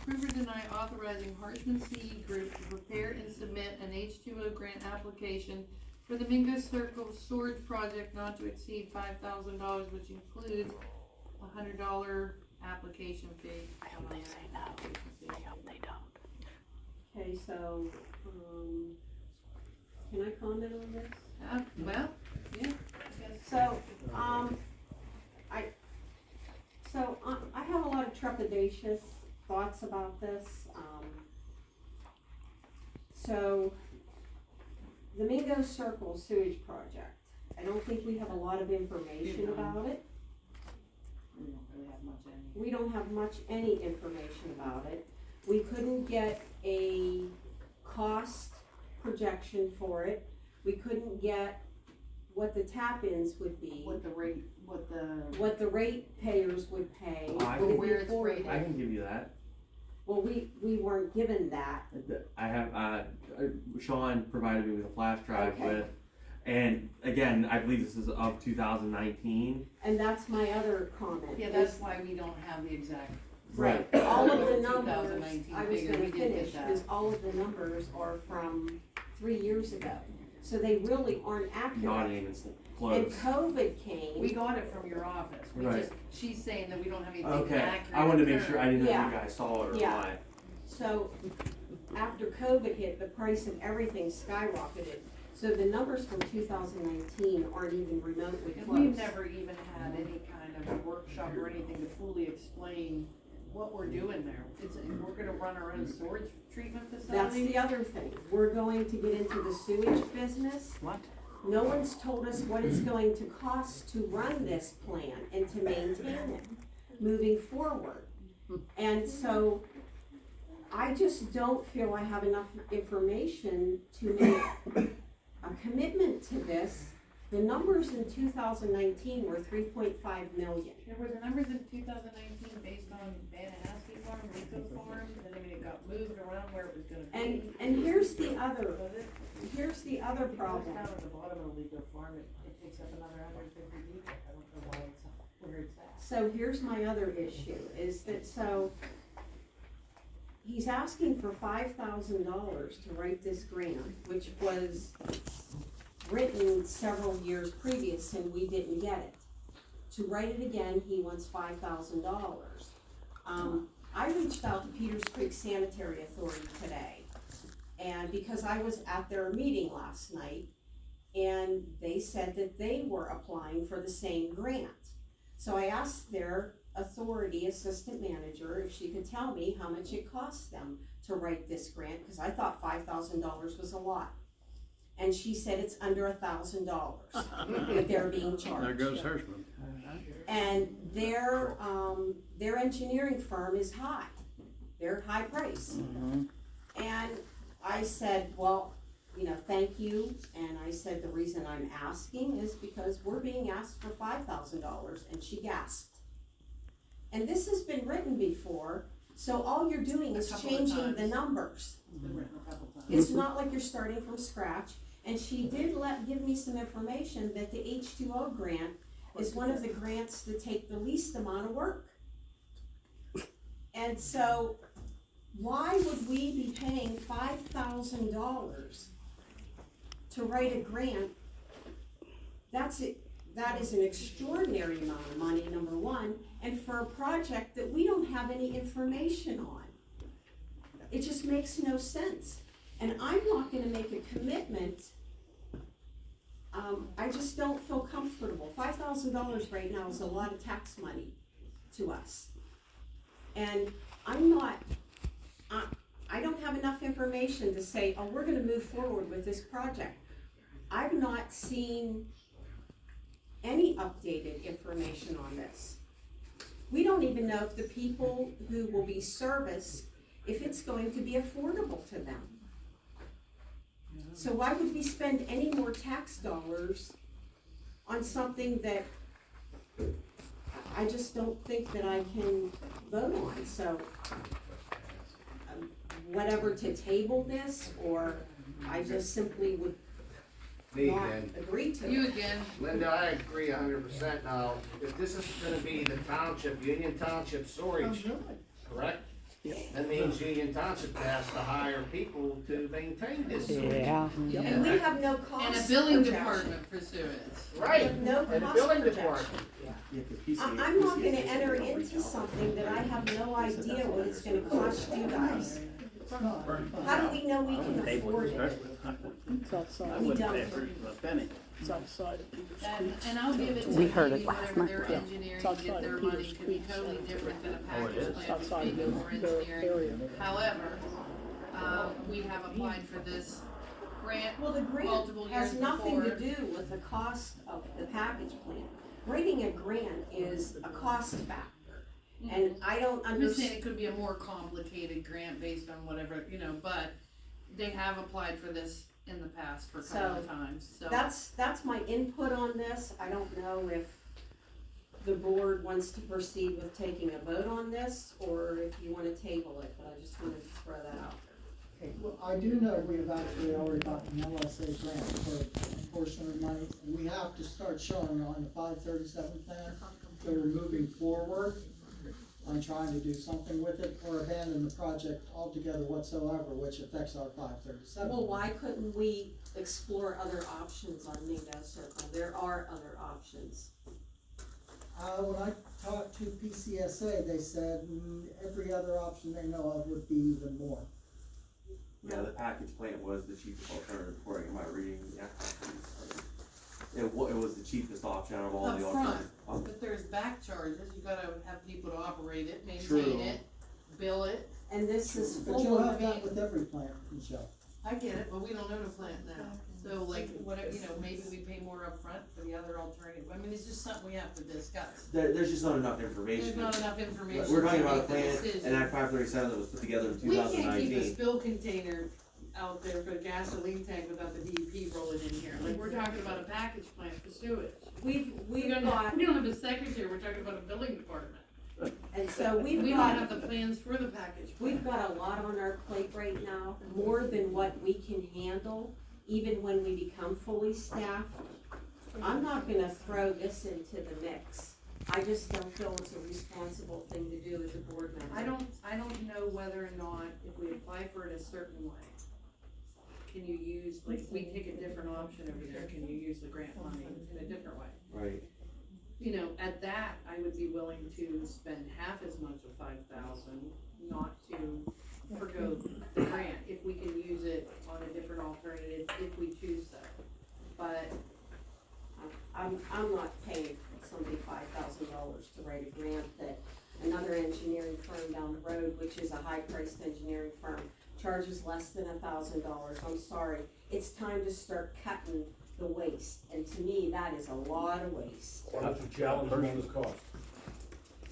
Approve or deny authorizing Harshman C. Group to prepare and submit an H2O grant application for the Mingo Circle Storage Project not to exceed $5,000, which includes a $100 application fee. I hope they say no. I hope they don't. Okay, so, can I comment on this? Well, yeah. So, I have a lot of trepidatious thoughts about this. So, the Mingo Circle Sewage Project, I don't think we have a lot of information about it. We don't really have much any. We don't have much any information about it. We couldn't get a cost projection for it. We couldn't get what the tap-ins would be, What the rate payers would pay. Oh, I would can- it be where it's affordable? rated. I can give you that. Well, we weren't given that. I have, Sean provided me with a flash drive Okay. with, and again, I believe this is of 2019. And that's my other comment. Yeah, that's why we don't have the exact. Right, all of the 2019 numbers, I was figure, gonna we did get finish, that. is all of the numbers are from 3 years ago. So they really aren't Not accurate. even And close. COVID came. We got it from your office, Right. she's saying that we don't have anything Okay, accurate. I wanted to make sure, I didn't know if Yeah. you guys saw it or Yeah. not. So, after COVID hit, the price of everything skyrocketed. So the numbers from 2019 aren't even remotely And close. we've never even had any kind of workshop or anything to fully explain what we're doing there. We're gonna run our own storage treatment That's facility. the other thing. We're going to get into the sewage business. What? No one's told us what it's going to cost to run this plant and to maintain it moving forward. And so, I just don't feel I have enough information to make a commitment to this. The numbers in 2019 were 3.5 million. There were the numbers in 2019 based on Banahasky Farm, Rico Farm, and I mean, it got moved around where it was gonna be. And here's the other Was it? problem. It goes down at the bottom of Rico Farm, it takes up another 150 feet. I don't know why it's not where it's at. So here's my other issue, is that he's asking for $5,000 to write this grant, which was written several years previous and we didn't get it. To write it again, he wants $5,000. I reached out to Peters Creek Sanitary Authority today, and because I was at their meeting last night, and they said that they were applying for the same grant. So I asked their authority assistant manager if she could tell me how much it cost them to write this grant, because I thought $5,000 was a lot. And she said it's under $1,000 that they're being charged. There goes Hirschman. And their engineering firm is high. They're high price. And I said, well, thank you. And I said, the reason I'm asking is because we're being asked for $5,000, and she gasped. And this has been written before, so all you're doing is changing the numbers. It's been written a couple times. It's not like you're starting from scratch. And she did give me some information that the H2O grant is one of the grants that take the least amount of work. And so, why would we be paying $5,000 to write a grant? That is an extraordinary amount of money, number one, and for a project that we don't have any information on. It just makes no sense. And I'm not gonna make a commitment. I just don't feel comfortable. $5,000 right now is a lot of tax money to us. And I don't have enough information to say, oh, we're gonna move forward with this project. I've not seen any updated information on this. We don't even know if the people who will be serviced, if it's going to be affordable to them. So why would we spend any more tax dollars on something that I just don't think that I can vote on? So whatever to table this, or I just simply would Me not again. agree to You it. again. Linda, I agree 100%. Now, if this is gonna be the township, Union Township storage, correct? That means Union Township has to hire people to maintain this sewage. Yeah. And we have no And cost a billing projection. department for sewage. Right, No and the cost building projection. department. I'm not gonna enter into something that I have no idea what it's gonna cost you guys. How do we know we can afford it? It's outside. We don't. It's outside of Peter's And I'll give it to We heard it maybe last whatever night, their yeah. engineering, It's get outside their of money Peter's could be Creek, totally so- different than a it package is. It's plant, which outside may go of for their engineering. area. However, we have applied for this grant. Well, the grant Multiple has years nothing to before. do with the cost of the package plant. Writing a grant is a cost factor. And I don't I'm just saying understand, it could be a more complicated grant based on whatever, but they have applied for this in the past for a couple of times, so. that's my input on this. I don't know if the board wants to proceed with taking a vote on this, or if you wanna table it, but I just wanted to throw that out there. Well, I do know we have actually already gotten an LSA grant for a portion of the money, and we have to start showing on the 537 plan that we're moving forward on trying to do something with it, or abandon the project altogether whatsoever, which affects our 537. Well, why couldn't we explore other options on Mingo Circle? There are other options. When I talked to PCSA, they said every other option they know of would be even more. Yeah, the package plant was the cheapest alternative, according to my reading. Yeah. It was the cheapest option out of all Up the front, alternatives. but there's back charges, you gotta have people to operate it, True. maintain it, bill it. And this is But full you'll of, have that with every plant, Michelle. I get it, but we don't own a plant now, so like, whatever, maybe we pay more upfront for the other alternative, I mean, it's just something we have to discuss. There's just not enough information. There's not enough information We're to talking about a make the plan, decision. and Act 537 that was put together in We can't keep a 2019. spill container out there for a gasoline tank without the DEP rolling in here, like, we're talking about a package plant for sewage. we've We don't got, have a secretary, we're talking about a building department. and so We we've don't got, have the plans for the package plant. we've got a lot on our plate right now, more than what we can handle, even when we become fully staffed. I'm not gonna throw this into the mix. I just don't feel it's a responsible thing to do as a board member. I don't know whether or not, if we apply for it a certain way, can you use, like, if we take a different option over there, can you use the grant money in a different way? Right. At that, I would be willing to spend half as much of 5,000, not to forgo the grant, if we can use it on a different alternative, if we choose so. But, I'm not paying somebody $5,000 to write a grant that another engineering firm down the road, which is a high-priced engineering firm, charges less than $1,000. I'm sorry, it's time to start cutting the waste, and to me, that is a lot of waste. Why don't you challenge them on the cost?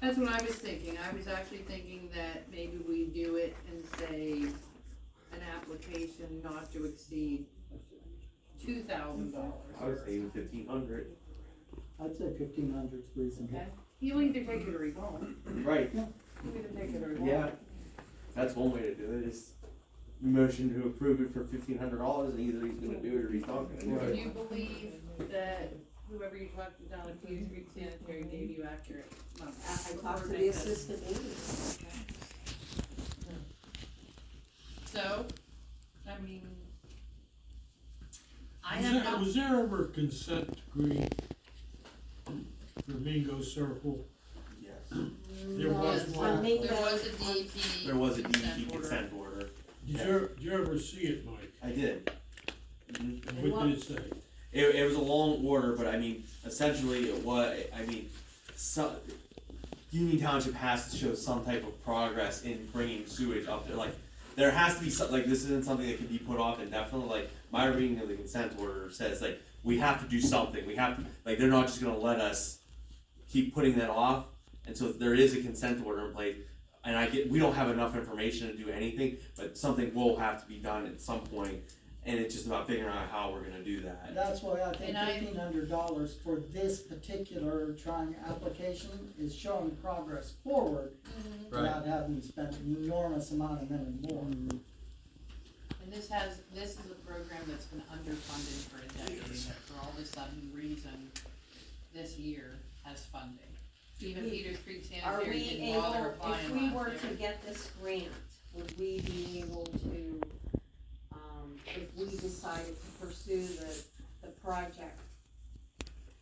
that's what I was thinking, I was actually thinking that maybe we do it and say, an application not to exceed $2,000. I would say even 1,500. I'd say 1,500 is reasonable. Okay, you'll either take it or you won't, Right. you'll either take it or you won't. Yeah. That's one way to do it. Is motion to approve it for $1,500, and either he's going to do it or he's not going to do Do it. you believe that whoever you talked to down at Peter Street Sanitary gave you accurate numbers? I talked to the assistant manager. So, I mean, I have no, Was there ever a consent decree for Mingo Circle? Yes. There was On one. Mingo, there was a DEP. There was a DEP order. consent order. Did you ever see it, Mike? I did. Mhm. And what did it say? It was a long order, but I mean, essentially it was, Union Township has to show some type of progress in bringing sewage up there, like, there has to be some, like, this isn't something that can be put off indefinitely, like, my reading of the consent order says, like, we have to do something, we have to, like, they're not just gonna let us keep putting that off, and so there is a consent order in place, and we don't have enough information to do anything, but something will have to be done at some point, and it's just about figuring out how we're gonna do that. That's why I think And I- $1,500 for this particular trying application is showing progress forward without having to spend an enormous amount of money more. And this is a program that's been underfunded for a decade, that for all of a sudden reason, this year has funding. even Peters Creek Are Sanitary we didn't bother able, applying if we last were year. to get this grant, would we be able to, if we decided to pursue the project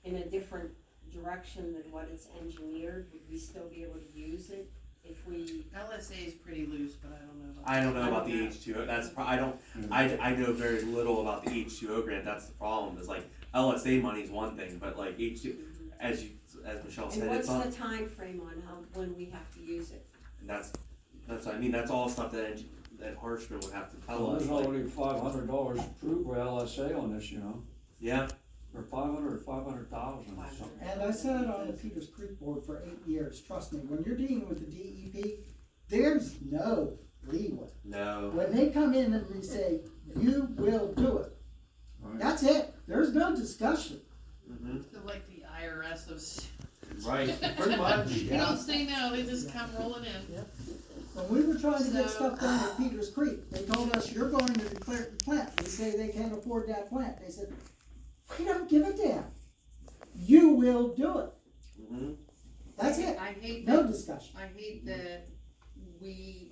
in a different direction than what it's engineered, would we still be able to use it if we? LSA is pretty loose, but I don't know about. I don't know I about don't the know. H2O, that's, I don't, I know very little about the H2O grant, that's the problem, is like, LSA money is one thing, but like H2, as Michelle And said, what's it's on, the time frame on when we have to use it? and that's, I mean, that's all stuff that, that Harshman would have to tell Well, us, there's like, already $500 approved by LSA on this, you know, yeah, or 500 or 500,000 or something. And I sat on the Peters Creek board for 8 years, trust me, when you're dealing with the DEP, there's no leeway. no, When they come in and they say, you will do it, Right. that's it, there's no discussion. They're like the IRS of. right, Pretty much, You yeah. don't say no, they just come rolling in. When we were trying to get So, stuff done at Peters Creek, they told us, you're going to declare the plant, we say they can't afford that plant, they said, we don't give a damn, you will do it, mhm, that's it, I hate no that, discussion. I hate that we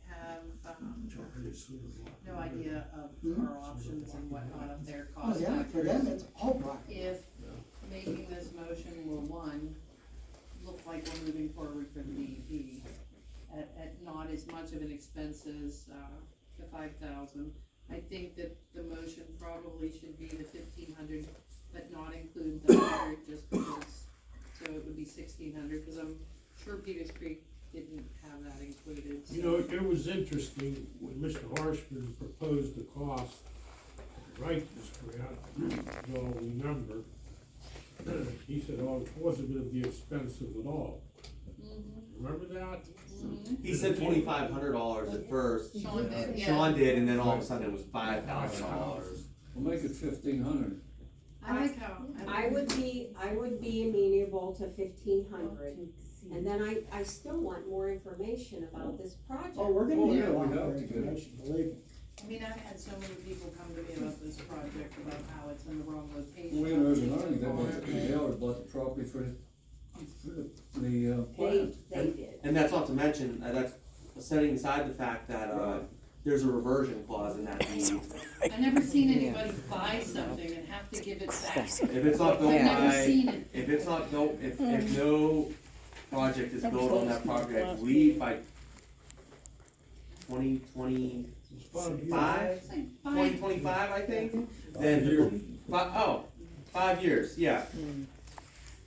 have, no idea of our options and whatnot of their Oh cost yeah, for them, factors. it's all right. If making this motion will, one, look like we're moving forward for the DEP at not as much of an expense as, the 5,000. I think that the motion probably should be the 1,500, but not include the 100, just because, so it would be 1,600, cause I'm sure Peters Creek didn't have that included, so. You know, it was interesting when Mr. Harshman proposed the cost to write this grant, you all remember. He said, oh, it wasn't gonna be expensive at all. Remember that? he said $2,500 at first, Sean did, yeah. Sean did, and then all of a sudden it was $5,000. We'll make it 1,500. I like how. I would be amenable to 1,500, and then I still want more information about this project. Oh, we're gonna Oh, need yeah, a lot we have more to get it. information, believe me. I mean, I've had so many people come to me about this project, about how it's in the wrong location. Well, there's another how thing, far. they already bought the property for the They plant. did. And that's not to mention, that's setting aside the fact that, there's a reversion clause in that deed. I've never seen anybody buy something and have to give it back. If it's not built I've never by, seen it. if it's not built, if no project is built on that property, I believe by 2025, It's like 2025, I think, then, Year. 5 years, yeah.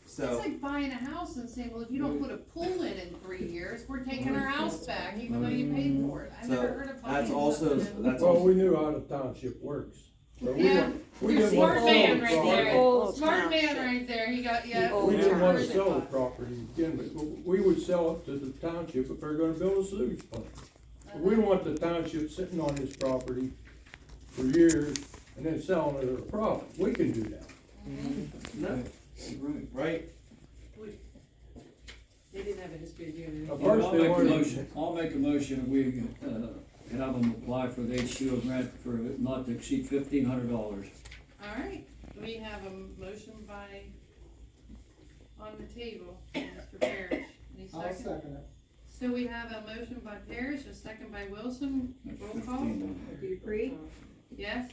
It's So, like buying a house and saying, well, if you don't put a pool in 3 years, we're taking our house back, even though you paid for it. I've So, never heard of buying that's also, something and- that's Well, also, we knew how the township works. But we Yeah, didn't- we you're a didn't want smart to sell man the right property. there. Old Smart man township. right there, he got, yeah. old We didn't want to township. sell the property again, but we would sell it to the township if they're gonna build a sewage plant. We don't want the township sitting on this property for years and then selling it at a profit. We can do that. no, Right. right? They didn't have a history of doing Of anything. course I'll they make a wanted- motion, I'll make a motion, we, have them apply for the H2O grant for not to exceed $1,500. All right, we have a motion by, on the table, Mr. Parrish. Any I'll second? second it. So we have a motion by Parrish, a second by Wilson. That's Roll call. 1,500. Dupree, Yes?